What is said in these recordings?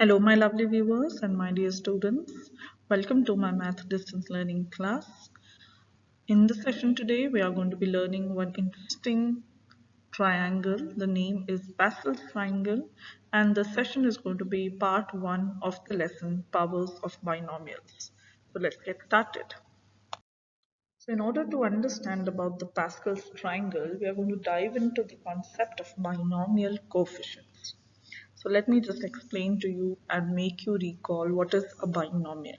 Hello, my lovely viewers and my dear students. Welcome to my math distance learning class. In this session today, we are going to be learning one interesting triangle. The name is Pascal's triangle, and the session is going to be part one of the lesson Powers of Binomials. So let's get started. So in order to understand about the Pascal's triangle, we are going to dive into the concept of binomial coefficients. So let me just explain to you and make you recall what is a binomial.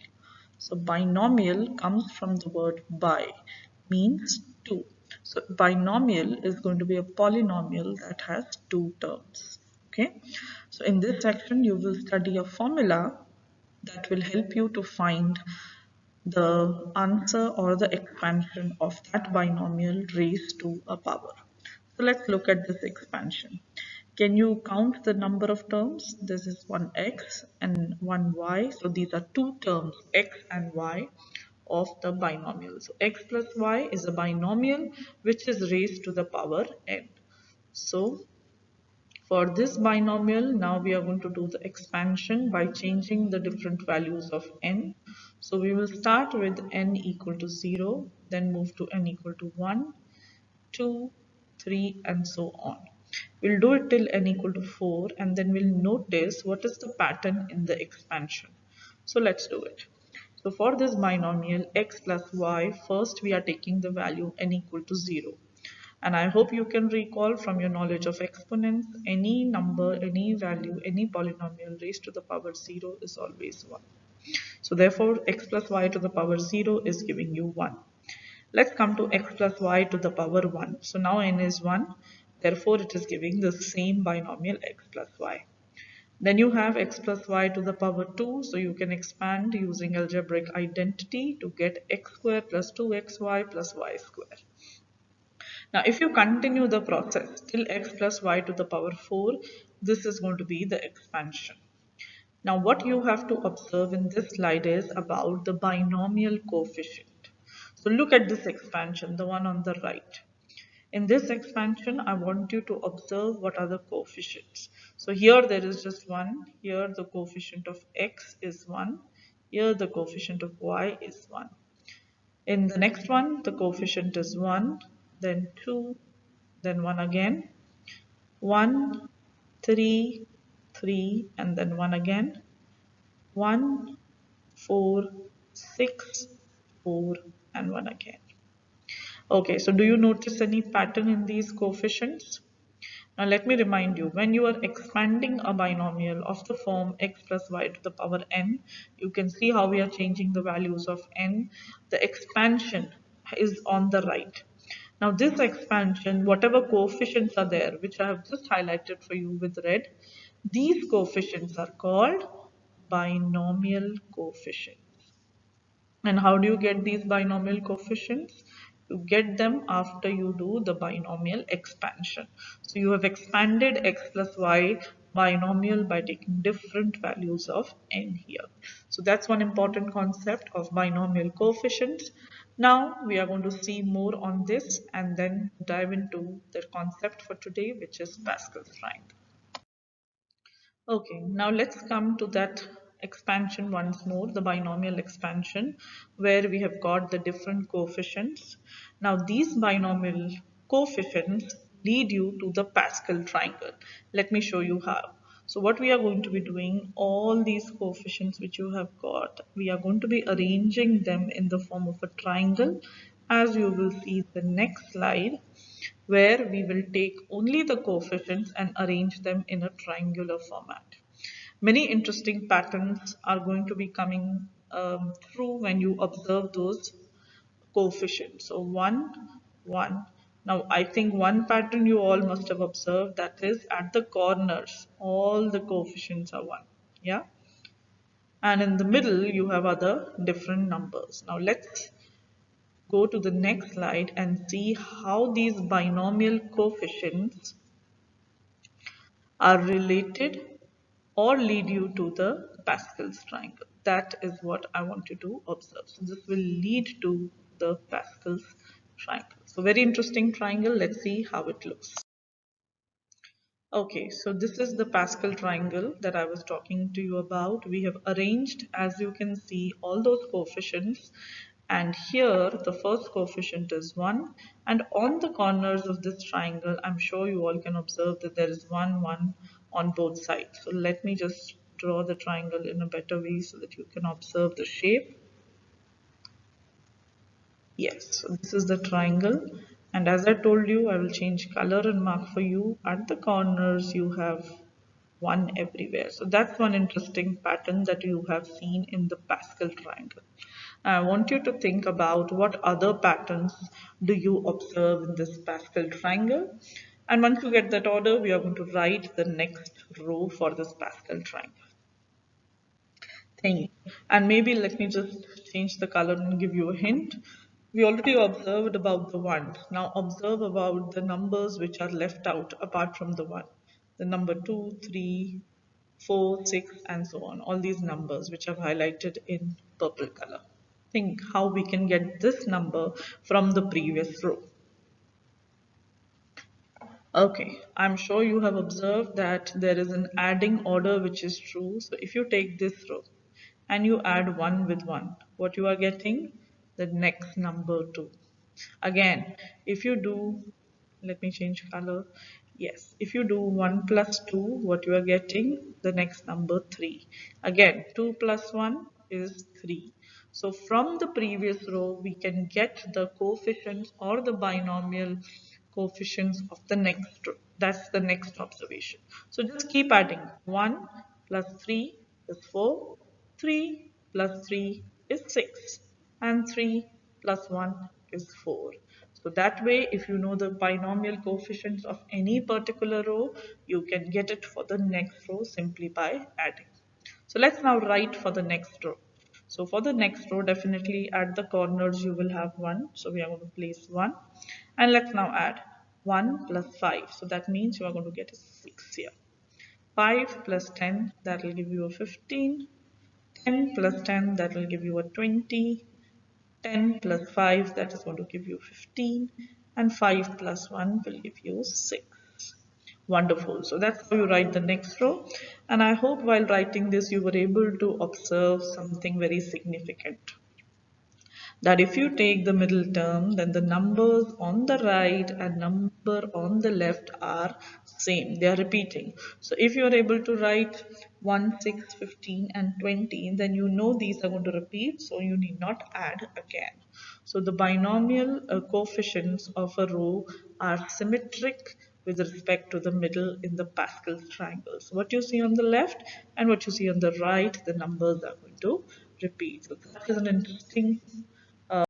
So binomial comes from the word bi, means two. So binomial is going to be a polynomial that has two terms. Okay. So in this section you will study a formula that will help you to find the answer or the expansion of that binomial raised to a power. So let's look at this expansion. Can you count the number of terms? This is one x and one y. So these are two terms, x and y, of the binomial. So x plus y is a binomial which is raised to the power n. So for this binomial, now we are going to do the expansion by changing the different values of n. So we will start with n equal to 0, then move to n equal to 1, 2, 3, and so on. We'll do it till n equal to 4, and then we'll notice what is the pattern in the expansion. So let's do it. So for this binomial x plus y, first we are taking the value n equal to 0. And I hope you can recall from your knowledge of exponents, any number, any value, any polynomial raised to the power 0 is always 1. So therefore, x plus y to the power 0 is giving you 1. Let's come to x plus y to the power 1. So now n is 1. Therefore, it is giving the same binomial x plus y. Then you have x plus y to the power 2. So you can expand using algebraic identity to get x square plus 2xy plus y square. Now, if you continue the process till x plus y to the power 4, this is going to be the expansion. Now, what you have to observe in this slide is about the binomial coefficient. So look at this expansion, the one on the right. In this expansion, I want you to observe what are the coefficients. So here there is just 1. Here the coefficient of x is 1. Here the coefficient of y is 1. In the next one, the coefficient is 1, then 2, then 1 again, 1, 3, 3, and then 1 again, 1, 4, 6, 4, and 1 again. Okay, so do you notice any pattern in these coefficients? Now let me remind you, when you are expanding a binomial of the form x plus y to the power n, you can see how we are changing the values of n. The expansion is on the right. Now this expansion, whatever coefficients are there, which I have just highlighted for you with red, these coefficients are called binomial coefficients. And how do you get these binomial coefficients? You get them after you do the binomial expansion. So you have expanded x plus y binomial by taking different values of n here. So that's one important concept of binomial coefficients. Now we are going to see more on this and then dive into the concept for today, which is Pascal's triangle. Okay, now let's come to that expansion once more, the binomial expansion, where we have got the different coefficients. Now these binomial coefficients lead you to the Pascal triangle. Let me show you how. So what we are going to be doing, all these coefficients which you have got, we are going to be arranging them in the form of a triangle, as you will see the next slide, where we will take only the coefficients and arrange them in a triangular format. Many interesting patterns are going to be coming through when you observe those coefficients. So 1, 1. Now I think one pattern you all must have observed, that is at the corners, all the coefficients are 1. Yeah. And in the middle you have other different numbers. Now let's go to the next slide and see how these binomial coefficients are related or lead you to the Pascal's triangle. That is what I want you to observe. So this will lead to the Pascal's triangle. So very interesting triangle. Let's see how it looks. Okay, so this is the Pascal triangle that I was talking to you about. We have arranged, as you can see, all those coefficients. And here, the first coefficient is 1. And on the corners of this triangle, I'm sure you all can observe that there is 1, 1 on both sides. So let me just draw the triangle in a better way so that you can observe the shape. Yes, so this is the triangle, and as I told you, I will change color and mark for you. At the corners, you have one everywhere. So that's one interesting pattern that you have seen in the Pascal triangle. I want you to think about what other patterns do you observe in this Pascal triangle. And once you get that order, we are going to write the next row for this Pascal triangle thing. And maybe let me just change the color and give you a hint. We already observed about the 1. Now observe about the numbers which are left out apart from the 1. The number 2, 3, 4, 6, and so on. All these numbers which I've highlighted in purple color. Think how we can get this number from the previous row. Okay, I'm sure you have observed that there is an adding order which is true. So if you take this row and you add 1 with 1, what you are getting? The next number 2. Again, if you do, let me change color. Yes, if you do 1 plus 2, what you are getting? The next number 3. Again, 2 plus 1 is 3. So from the previous row, we can get the coefficients or the binomial coefficients of the next row. That's the next observation. So just keep adding. 1 plus 3 is 4. 3 plus 3 is 6. And 3 plus 1 is 4. So that way, if you know the binomial coefficients of any particular row, you can get it for the next row simply by adding. So let's now write for the next row. So for the next row, definitely at the corners you will have 1. So we are going to place 1. And let's now add 1 plus 5. So that means you are going to get a 6 here. 5 plus 10, that will give you a 15. 10 plus 10, that will give you a 20. 10 plus 5, that is going to give you 15. And 5 plus 1 will give you 6. Wonderful. So that's how you write the next row. And I hope while writing this, you were able to observe something very significant. That if you take the middle term, then the numbers on the right and number on the left are same. They are repeating. So if you are able to write 1, 6, 15, and 20, then you know these are going to repeat. So you need not add again. So the binomial coefficients of a row are symmetric with respect to the middle in the Pascal's triangles. What you see on the left and what you see on the right, the numbers are going to repeat. So that is an interesting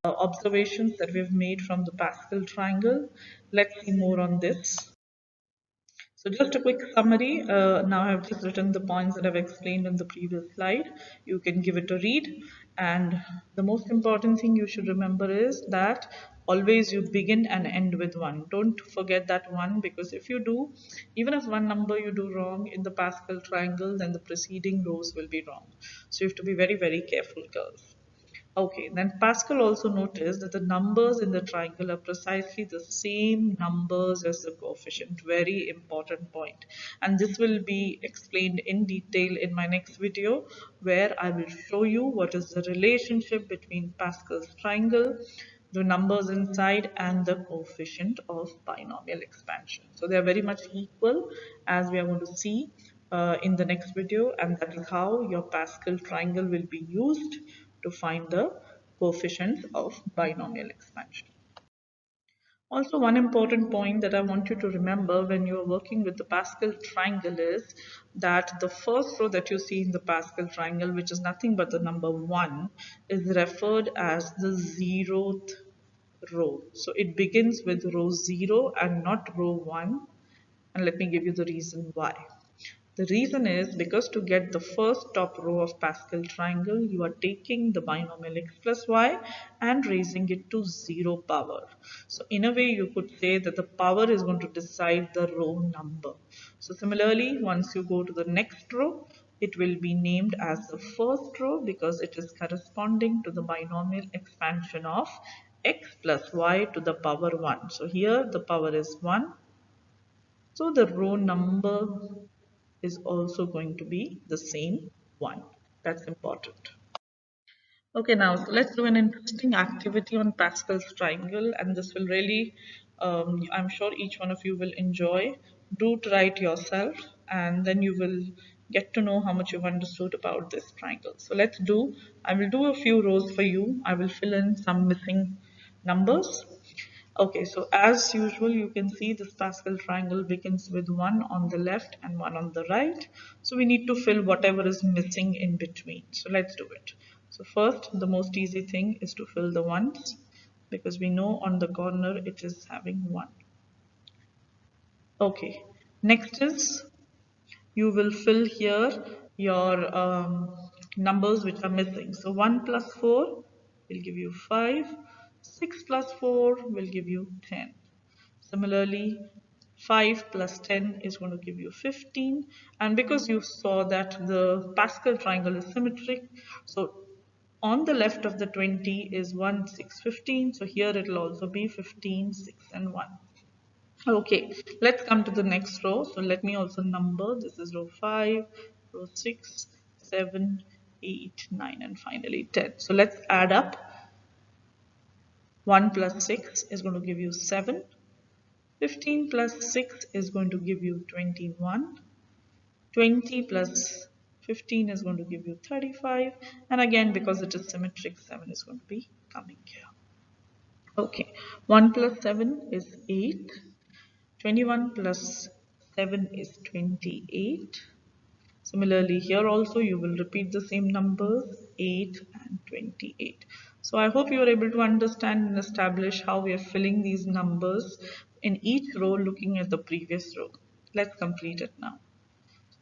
observations that we've made from the Pascal triangle. Let's see more on this. So just a quick summary. Now I've just written the points that I've explained in the previous slide. You can give it a read. And the most important thing you should remember is that always you begin and end with 1. Don't forget that 1, because if you do, even if one number you do wrong in the Pascal triangle, then the preceding rows will be wrong. So you have to be very, very careful, girls. Okay, then Pascal also noticed that the numbers in the triangle are precisely the same numbers as the coefficient. Very important point. And this will be explained in detail in my next video, where I will show you what is the relationship between Pascal's triangle, the numbers inside, and the coefficient of binomial expansion. So they are very much equal, as we are going to see in the next video, and that is how your Pascal triangle will be used to find the coefficients of binomial expansion. Also, one important point that I want you to remember when you are working with the Pascal triangle is that the first row that you see in the Pascal triangle, which is nothing but the number 1, is referred as the zeroth row. So it begins with row 0 and not row 1. And let me give you the reason why. The reason is because to get the first top row of Pascal triangle, you are taking the binomial x plus y and raising it to 0 power. So in a way, you could say that the power is going to decide the row number. So similarly, once you go to the next row, it will be named as the first row because it is corresponding to the binomial expansion of x plus y to the power 1. So here the power is 1. So the row number is also going to be the same one. That's important. Okay, now let's do an interesting activity on Pascal's triangle, and this will really, I'm sure each one of you will enjoy. Do try it yourself, and then you will get to know how much you've understood about this triangle. So I will do a few rows for you. I will fill in some missing numbers. Okay, so as usual, you can see this Pascal triangle begins with one on the left and one on the right. So we need to fill whatever is missing in between. So let's do it. So first, the most easy thing is to fill the ones because we know on the corner it is having one. Okay, next is you will fill here your numbers which are missing. So 1 plus 4 will give you 5. 6 plus 4 will give you 10. Similarly, 5 plus 10 is going to give you 15. And because you saw that the Pascal triangle is symmetric, so on the left of the 20 is 1, 6, 15. So here it will also be 15, 6 and 1. Okay, let's come to the next row. So let me also number. This is row 5, row 6, 7, 8, 9 and finally 10. So let's add up. 1 plus 6 is going to give you 7. 15 plus 6 is going to give you 21. 20 plus 15 is going to give you 35. And again, because it is symmetric, 7 is going to be coming here. Okay, 1 plus 7 is 8. 21 plus 7 is 28. Similarly, here also you will repeat the same numbers 8 and 28. So I hope you are able to understand and establish how we are filling these numbers in each row looking at the previous row. Let's complete it now.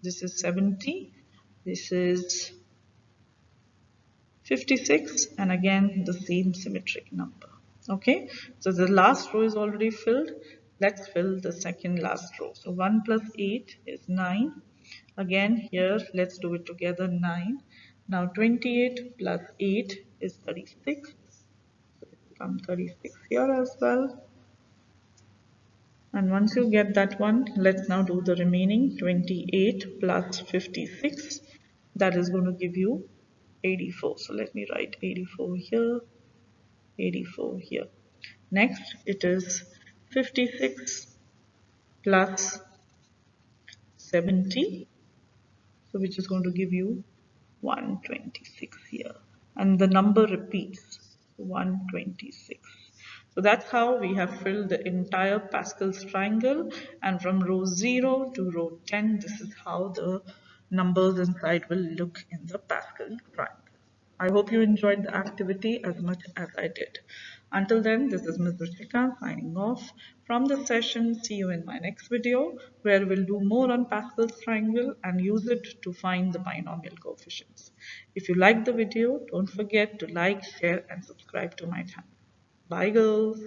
This is 70. This is 56 and again the same symmetric number. Okay, so the last row is already filled. Let's fill the second last row. So 1 plus 8 is 9. Again here let's do it together 9. Now 28 plus 8 is 36. So it becomes 36 here as well. And once you get that one, let's now do the remaining 28 plus 56. That is going to give you 84. So let me write 84 here, 84 here. Next, it is 56 plus 70. So which is going to give you 126 here. And the number repeats 126. So that's how we have filled the entire Pascal's triangle, and from row 0 to row 10, this is how the numbers inside will look in the Pascal triangle. I hope you enjoyed the activity as much as I did. Until then, this is Ms. Ruchika signing off from the session. See you in my next video where we'll do more on Pascal's triangle and use it to find the binomial coefficients. If you liked the video, don't forget to like, share and subscribe to my channel. Bye girls.